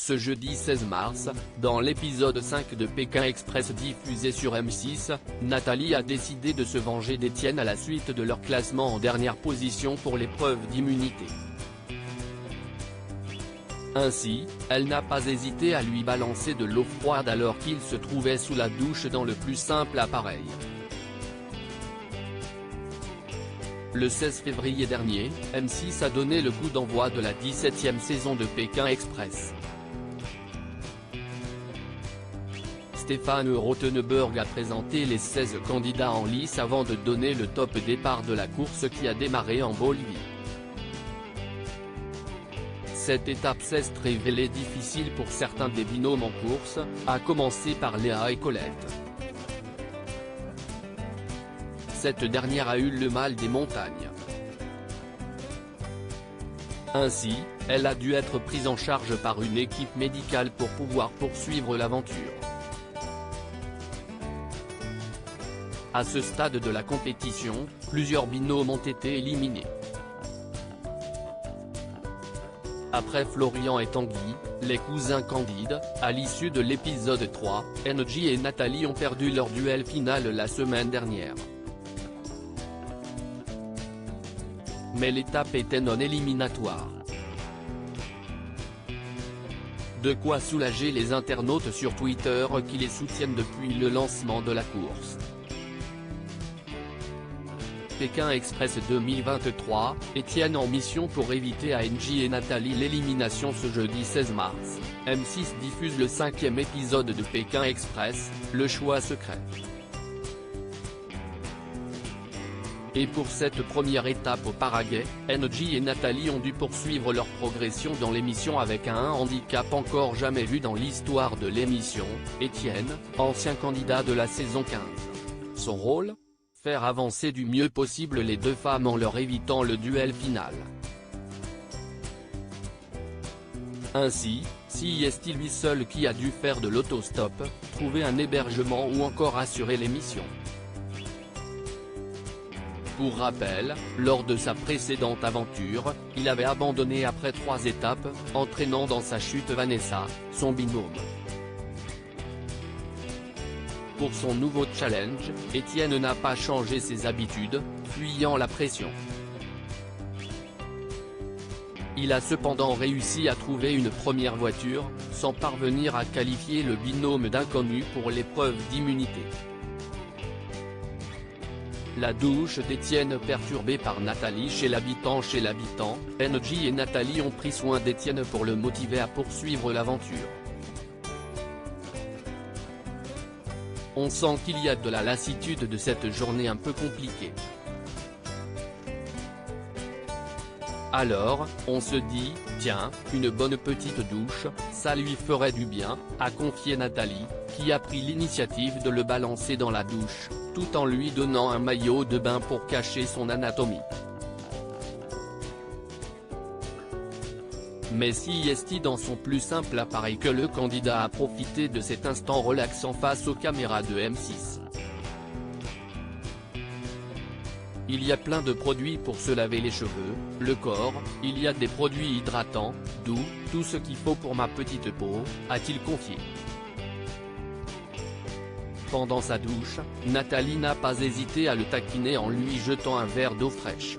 Ce jeudi 16 mars, dans l'épisode 5 de Pékin Express diffusé sur M6, Nathalie a décidé de se venger d'Étienne à la suite de leur classement en dernière position pour l'épreuve d'immunité. Ainsi, elle n'a pas hésité à lui balancer de l'eau froide alors qu'il se trouvait sous la douche dans le plus simple appareil. Le 16 février dernier, M6 a donné le coup d'envoi de la 17e saison de Pékin Express. Stéphane Rothenberg a présenté les 16 candidats en lice avant de donner le top départ de la course qui a démarré en Bolivie. Cette étape s'est révélée difficile pour certains des binômes en course, à commencer par Léa et Colette. Cette dernière a eu le mal des montagnes. Ainsi, elle a dû être prise en charge par une équipe médicale pour pouvoir poursuivre l'aventure. À ce stade de la compétition, plusieurs binômes ont été éliminés. Après Florian et Tanguy, les cousins Candides, à l'issue de l'épisode 3, NJ et Nathalie ont perdu leur duel final la semaine dernière. Mais l'étape était non éliminatoire. De quoi soulager les internautes sur Twitter qui les soutiennent depuis le lancement de la course. Pékin Express 2023, Étienne en mission pour éviter à NJ et Nathalie l'élimination ce jeudi 16 mars. M6 diffuse le 5e épisode de Pékin Express, le choix secret. Et pour cette première étape au Paraguay, NJ et Nathalie ont dû poursuivre leur progression dans l'émission avec un handicap encore jamais vu dans l'histoire de l'émission, Étienne, ancien candidat de la saison 15. Son rôle ? Faire avancer du mieux possible les deux femmes en leur évitant le duel final. Ainsi, si est lui seul qui a dû faire de l'autostop, trouver un hébergement ou encore assurer l'émission. Pour rappel, lors de sa précédente aventure, il avait abandonné après 3 étapes, entraînant dans sa chute Vanessa, son binôme. Pour son nouveau challenge, Étienne n'a pas changé ses habitudes, fuyant la pression. Il a cependant réussi à trouver une première voiture, sans parvenir à qualifier le binôme d'inconnus pour l'épreuve d'immunité. La douche d'Étienne perturbée par Nathalie chez l'habitant. NJ et Nathalie ont pris soin d'Étienne pour le motiver à poursuivre l'aventure. On sent qu'il y a de la lassitude de cette journée un peu compliquée. Alors, on se dit, tiens, une bonne petite douche, ça lui ferait du bien, a confié Nathalie, qui a pris l'initiative de le balancer dans la douche, tout en lui donnant un maillot de bain pour cacher son anatomie. Mais si est dans son plus simple appareil que le candidat a profité de cet instant relaxant face aux caméras de M6. Il y a plein de produits pour se laver les cheveux, le corps, il y a des produits hydratants, doux, tout ce qu'il faut pour ma petite peau, a-t-il confié. Pendant sa douche, Nathalie n'a pas hésité à le taquiner en lui jetant un verre d'eau fraîche.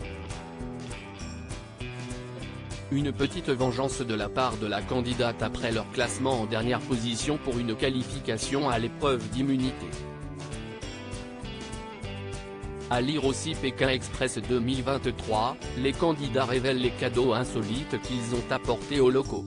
Une petite vengeance de la part de la candidate après leur classement en dernière position pour une qualification à l'épreuve d'immunité. À lire aussi Pékin Express 2023, les candidats révèlent les cadeaux insolites qu'ils ont apportés aux locaux.